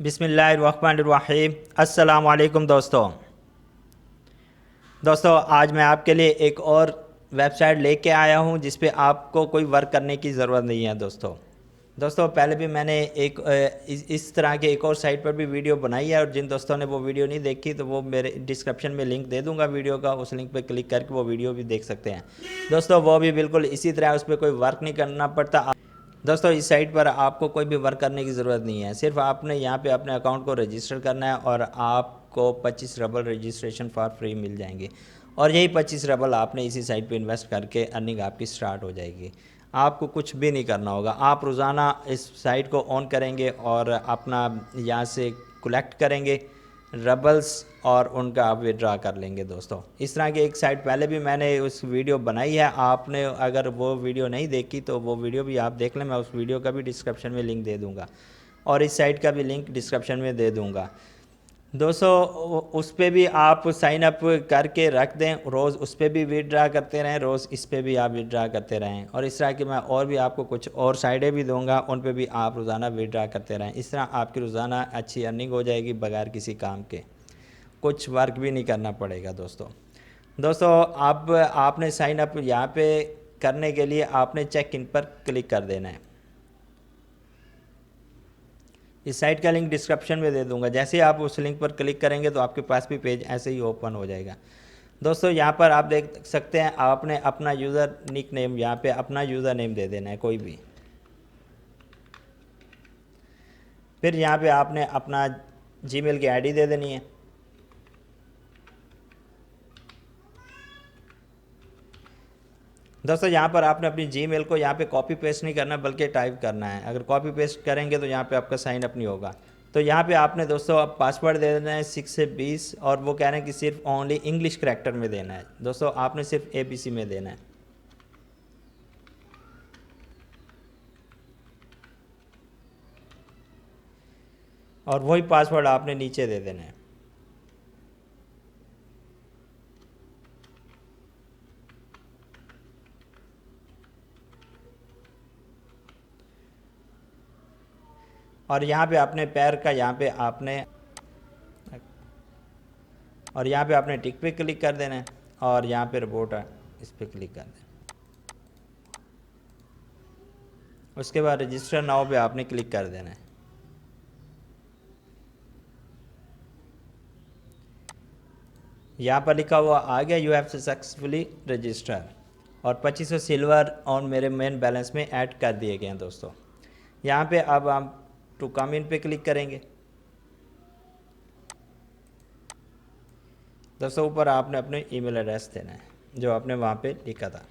बिस्मिल्लाहिर्रहमानिर्रहीम। अस्सलाम वालेकुम दोस्तों, आज मैं आपके लिए एक और वेबसाइट लेके आया हूं जिस पे आपको कोई वर्क करने की ज़रूरत नहीं है। दोस्तों पहले भी मैंने इस तरह के एक और साइट पर भी वीडियो बनाई है, और जिन दोस्तों ने वो वीडियो नहीं देखी तो वो मेरे डिस्क्रिप्शन में लिंक दे दूंगा वीडियो का, उस लिंक पर क्लिक करके वो वीडियो भी देख सकते हैं। दोस्तों वो भी बिल्कुल इसी तरह, उस पर कोई वर्क नहीं करना पड़ता। दोस्तों इस साइट पर आपको कोई भी वर्क करने की ज़रूरत नहीं है, सिर्फ आपने यहाँ पे अपने अकाउंट को रजिस्टर करना है और आपको 25 रबल रजिस्ट्रेशन फॉर फ्री मिल जाएंगे। और यही 25 रबल आपने इसी साइट पे इन्वेस्ट करके अर्निंग आपकी स्टार्ट हो जाएगी। आपको कुछ भी नहीं करना होगा, आप रोज़ाना इस साइट को ऑन करेंगे और अपना यहाँ से कलेक्ट करेंगे रबल्स और उनका आप विड्रा कर लेंगे। दोस्तों इस तरह की एक साइट पहले भी मैंने उस वीडियो बनाई है, आपने अगर वो वीडियो नहीं देखी तो वो वीडियो भी आप देख लें, मैं उस वीडियो का भी डिस्क्रिप्शन में लिंक दे दूँगा और इस साइट का भी लिंक डिस्क्रिप्शन में दे दूँगा। दोस्तों उस पर भी आप साइन अप करके रख दें, रोज़ उस पर भी विड्रा करते रहें, रोज़ इस पर भी आप विड्रा करते रहें, और इस तरह की मैं और भी आपको कुछ और साइडें भी दूंगा, उन पर भी आप रोज़ाना विड्रा करते रहें। इस तरह आपकी रोज़ाना अच्छी अर्निंग हो जाएगी बगैर किसी काम के, कुछ वर्क भी नहीं करना पड़ेगा। दोस्तों अब आपने साइन अप यहाँ पे करने के लिए आपने चेक इन पर क्लिक कर देना है। इस साइट का लिंक डिस्क्रिप्शन में दे दूंगा, जैसे ही आप उस लिंक पर क्लिक करेंगे तो आपके पास भी पेज ऐसे ही ओपन हो जाएगा। दोस्तों यहाँ पर आप देख सकते हैं, आपने अपना यूज़र निक नेम यहाँ पे अपना यूज़र नेम दे देना है कोई भी। फिर यहाँ पे आपने अपना जीमेल की आईडी दे देनी है। दोस्तों यहाँ पर आपने अपनी जीमेल को यहाँ पे कॉपी पेस्ट नहीं करना बल्कि टाइप करना है, अगर कॉपी पेस्ट करेंगे तो यहाँ पे आपका साइन अप नहीं होगा। तो यहाँ पे आपने दोस्तों अब पासवर्ड दे देना है 6 से 20, और वो कह रहे हैं कि सिर्फ ओनली इंग्लिश करैक्टर में देना है। दोस्तों आपने सिर्फ ABC में देना है, और वही पासवर्ड आपने नीचे दे देना है। और यहाँ पे अपने पैर का यहाँ पे आपने टिक पे क्लिक कर देना है, और यहाँ पे रिपोर्ट है इस पर क्लिक कर देना। उसके बाद रजिस्टर नाउ पे आपने क्लिक कर देना है। यहाँ पर लिखा हुआ आ गया यू हैव सक्सेसफुली रजिस्टर, और 2500 सिल्वर और मेरे मेन बैलेंस में ऐड कर दिए गए हैं। दोस्तों यहाँ पे अब हम टू कम इन पे क्लिक करेंगे। दोस्तों ऊपर आपने अपने ईमेल एड्रेस देना है जो आपने वहाँ पे लिखा था।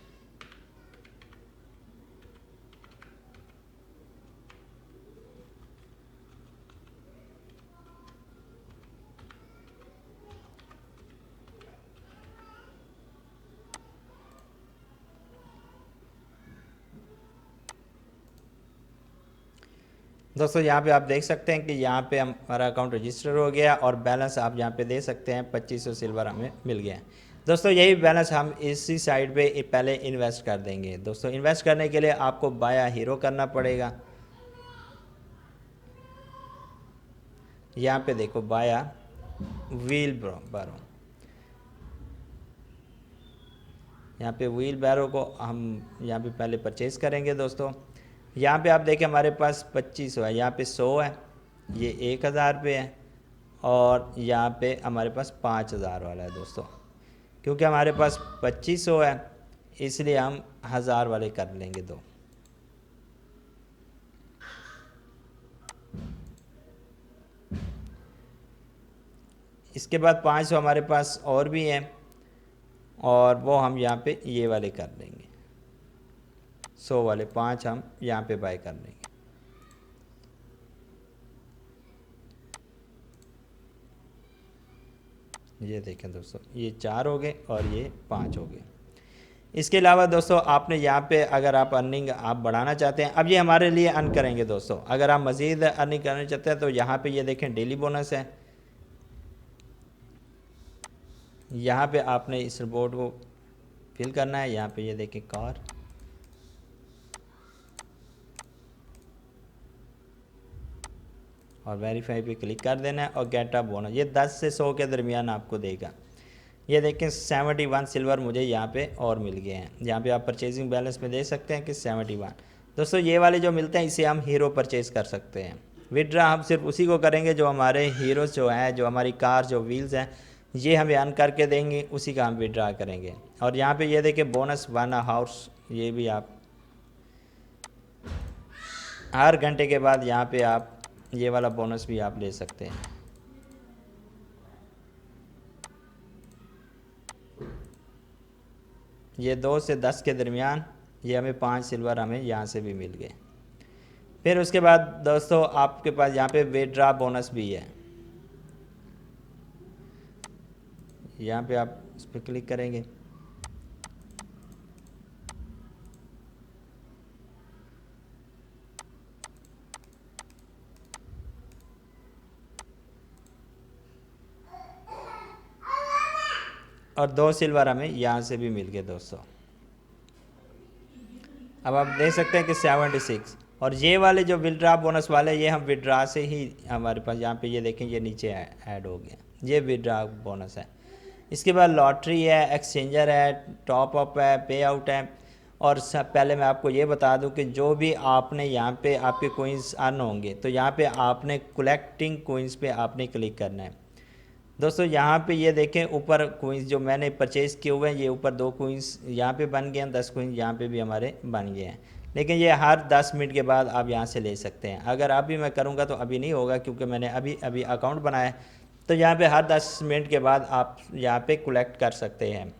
दोस्तों यहाँ पे आप देख सकते हैं कि यहाँ पे हमारा अकाउंट रजिस्टर हो गया, और बैलेंस आप यहाँ पे दे सकते हैं 2500 सिल्वर हमें मिल गया है। दोस्तों यही बैलेंस हम इसी साइड पे पहले इन्वेस्ट कर देंगे। दोस्तों इन्वेस्ट करने के लिए आपको बाया हीरो करना पड़ेगा। यहाँ पे देखो बाया व्हील बैरो, यहाँ पे व्हील बैरो को हम यहाँ पे पहले परचेज़ करेंगे। दोस्तों यहाँ पे आप देखें हमारे पास 2500 है, यहाँ पे 100 है, ये 1000 रुपये है, और यहाँ पे हमारे पास 5000 वाला है। दोस्तों क्योंकि हमारे पास 2500 है इसलिए हम 1000 वाले कर लेंगे दो। इसके बाद 500 हमारे पास और भी हैं, और वो हम यहाँ पे ये वाले कर लेंगे, 100 वाले 5 हम यहाँ पे बाय कर लेंगे। ये देखें दोस्तों, ये 4 हो गए और ये 5 हो गए। इसके अलावा दोस्तों आपने यहाँ पे अगर आप अर्निंग आप बढ़ाना चाहते हैं, अब ये हमारे लिए अर्न करेंगे। दोस्तों अगर आप मज़ीद अर्निंग करना चाहते हैं तो यहाँ पे ये देखें डेली बोनस है, यहाँ पे आपने इस रिपोर्ट को फिल करना है। यहाँ पे ये देखें कार, और वेरीफाई पे क्लिक कर देना है और गेट अ बोनस। ये 10 से 100 के दरमियान आपको देगा। ये देखें 71 सिल्वर मुझे यहाँ पे और मिल गए हैं। यहाँ पे आप परचेजिंग बैलेंस में देख सकते हैं कि 71। दोस्तों ये वाले जो मिलते हैं इसे हम हीरो परचेज़ कर सकते हैं। विड्रा हम सिर्फ उसी को करेंगे जो हमारे हीरोज़ जो हैं, जो हमारी कार जो व्हील्स हैं, ये हमें अर्न करके देंगे, उसी का हम विड्रा करेंगे। और यहाँ पे ये देखिए बोनस 1 हाउस, ये भी आप हर घंटे के बाद यहाँ पे आप ये वाला बोनस भी आप ले सकते हैं। ये 2 से 10 के दरमियान ये हमें 5 सिल्वर हमें यहाँ से भी मिल गए। फिर उसके बाद दोस्तों आपके पास यहाँ पे विड्रा बोनस भी है। यहाँ पे आप इस पर क्लिक करेंगे, और 2 सिल्वर हमें यहाँ से भी मिल गए दोस्तों। अब आप देख सकते हैं कि 76। और ये वाले जो विड्रा बोनस वाले ये हम विड्रा से ही हमारे पास यहाँ पे ये देखें ये नीचे ऐड हो गया, ये विड्रा बोनस है। इसके बाद लॉटरी है, एक्सचेंजर है, टॉप अप है, पे आउट है। और सब पहले मैं आपको ये बता दूं कि जो भी आपने यहाँ पे आपके कोइंस अर्न होंगे तो यहाँ पे आपने कलेक्टिंग कोइंस पे आपने क्लिक करना है दोस्तों। यहाँ पे ये देखें ऊपर कोइंस जो मैंने परचेज़ किए हुए हैं, ये ऊपर 2 कोइंस यहाँ पे बन गए हैं, 10 कोइंस यहाँ पे भी हमारे बन गए हैं। लेकिन ये हर 10 मिनट के बाद आप यहाँ से ले सकते हैं। अगर अभी मैं करूँगा तो अभी नहीं होगा क्योंकि मैंने अभी अकाउंट बनाया है। तो यहाँ पे हर 10 मिनट के बाद आप यहाँ पे कलेक्ट कर सकते हैं।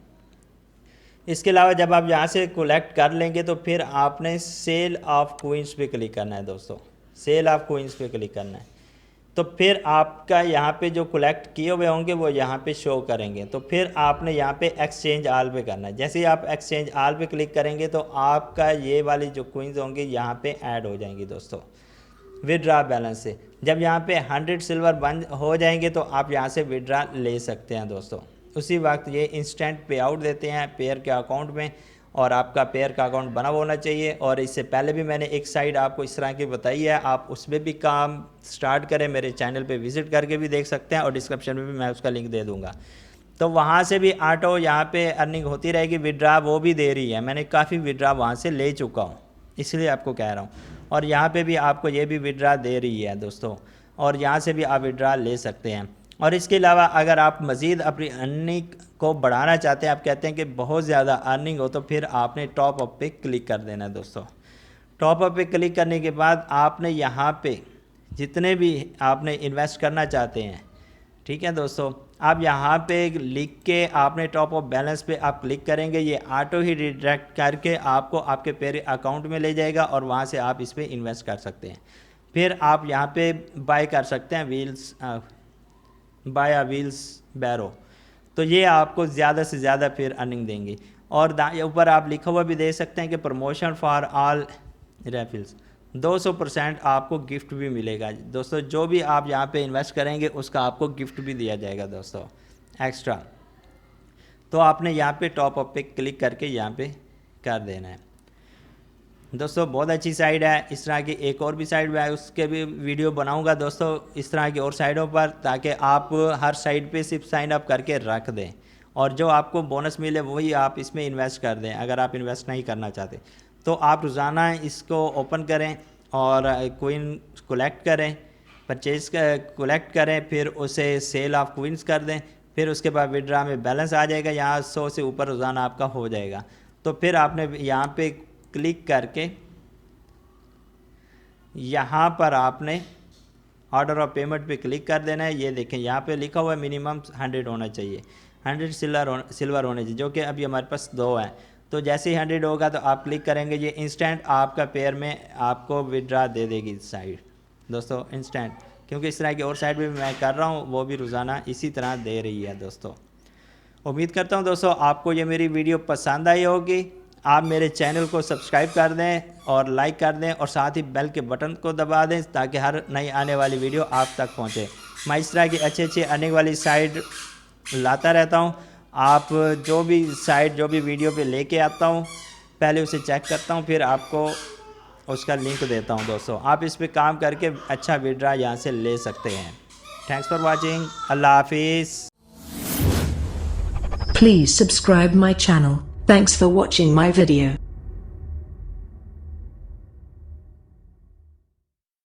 इसके अलावा जब आप यहाँ से कलेक्ट कर लेंगे तो फिर आपने सेल ऑफ कोइंस पे क्लिक करना है दोस्तों। सेल ऑफ कोइंस पे क्लिक करना है तो फिर आपका यहाँ पे जो कलेक्ट किए हुए होंगे वो यहाँ पे शो करेंगे। तो फिर आपने यहाँ पे एक्सचेंज आल पे करना है। जैसे ही आप एक्सचेंज आल पे क्लिक करेंगे तो आपका ये वाली जो कोइंस होंगे यहाँ पे ऐड हो जाएंगी दोस्तों विड्रा बैलेंस से। जब यहाँ पे 100 सिल्वर बन हो जाएंगे तो आप यहाँ से विड्रा ले सकते हैं दोस्तों। उसी वक्त ये इंस्टेंट पे आउट देते हैं पेयर के अकाउंट में, और आपका पेयर का अकाउंट बना होना चाहिए। और इससे पहले भी मैंने एक साइट आपको इस तरह की बताई है, आप उसमें भी काम स्टार्ट करें, मेरे चैनल पे विज़िट करके भी देख सकते हैं और डिस्क्रिप्शन में भी मैं उसका लिंक दे दूँगा। तो वहाँ से भी ऑटो यहाँ पे अर्निंग होती रहेगी, विड्रा वो भी दे रही है। मैंने काफ़ी विड्रा वहाँ से ले चुका हूँ, इसलिए आपको कह रहा हूँ। और यहाँ पे भी आपको ये भी विड्रा दे रही है दोस्तों, और यहाँ से भी आप विड्रा ले सकते हैं। और इसके अलावा अगर आप मज़ीद अपनी अर्निंग को बढ़ाना चाहते हैं, आप कहते हैं कि बहुत ज़्यादा अर्निंग हो, तो फिर आपने टॉप अप पे क्लिक कर देना है दोस्तों। टॉप अप पे क्लिक करने के बाद आपने यहाँ पे जितने भी आपने इन्वेस्ट करना चाहते हैं, ठीक है दोस्तों, आप यहाँ पे लिख के आपने टॉप अप बैलेंस पे आप क्लिक करेंगे, ये ऑटो ही रिडायरेक्ट करके आपको आपके पेयर अकाउंट में ले जाएगा और वहाँ से आप इस पर इन्वेस्ट कर सकते हैं। फिर आप यहाँ पे बाय कर सकते हैं व्हील्स, बाय अ व्हील्स बैरो, तो ये आपको ज़्यादा से ज़्यादा फिर अर्निंग देंगी। और ऊपर आप लिखा हुआ भी दे सकते हैं कि प्रमोशन फॉर ऑल रेफिल्स, 200% आपको गिफ्ट भी मिलेगा दोस्तों। जो भी आप यहाँ पे इन्वेस्ट करेंगे उसका आपको गिफ्ट भी दिया जाएगा दोस्तों एक्स्ट्रा। तो आपने यहाँ पे टॉप अप पे क्लिक करके यहाँ पे कर देना है दोस्तों। बहुत अच्छी साइट है। इस तरह की एक और भी साइट है, उसके भी वीडियो बनाऊंगा दोस्तों इस तरह की और साइटों पर, ताकि आप हर साइट पे सिर्फ साइन अप करके रख दें और जो आपको बोनस मिले वही आप इसमें इन्वेस्ट कर दें। अगर आप इन्वेस्ट नहीं करना चाहते तो आप रोज़ाना इसको ओपन करें और कोइन कलेक्ट करें, परचेज कलेक्ट करें, फिर उसे सेल ऑफ कोइंस कर दें, फिर उसके बाद विड्रा में बैलेंस आ जाएगा, यहाँ 100 से ऊपर रोज़ाना आपका हो जाएगा। तो फिर आपने यहाँ पे क्लिक करके यहाँ पर आपने ऑर्डर ऑफ पेमेंट पे क्लिक कर देना है। ये देखें यहाँ पे लिखा हुआ है मिनिमम 100 होना चाहिए, 100 सिल्वर होने चाहिए, जो कि अभी हमारे पास 2 है। तो जैसे ही 100 होगा तो आप क्लिक करेंगे, ये इंस्टेंट आपका पेयर में आपको विड्रा दे देगी साइट दोस्तों, इंस्टेंट। क्योंकि इस तरह की और साइट भी मैं कर रहा हूँ, वो भी रोज़ाना इसी तरह दे रही है दोस्तों। उम्मीद करता हूँ दोस्तों आपको ये मेरी वीडियो पसंद आई होगी। आप मेरे चैनल को सब्सक्राइब कर दें और लाइक कर दें और साथ ही बेल के बटन को दबा दें ताकि हर नई आने वाली वीडियो आप तक पहुंचे। मैं इस तरह की अच्छी आने वाली साइट लाता रहता हूं। आप जो भी साइट जो भी वीडियो पे लेके आता हूं, पहले उसे चेक करता हूं, फिर आपको उसका लिंक देता हूँ दोस्तों। आप इस पे काम करके अच्छा विड्रा यहाँ से ले सकते हैं। Thanks for watching. अल्लाह हाफिज़। Please subscribe my channel. Thanks for watching my video.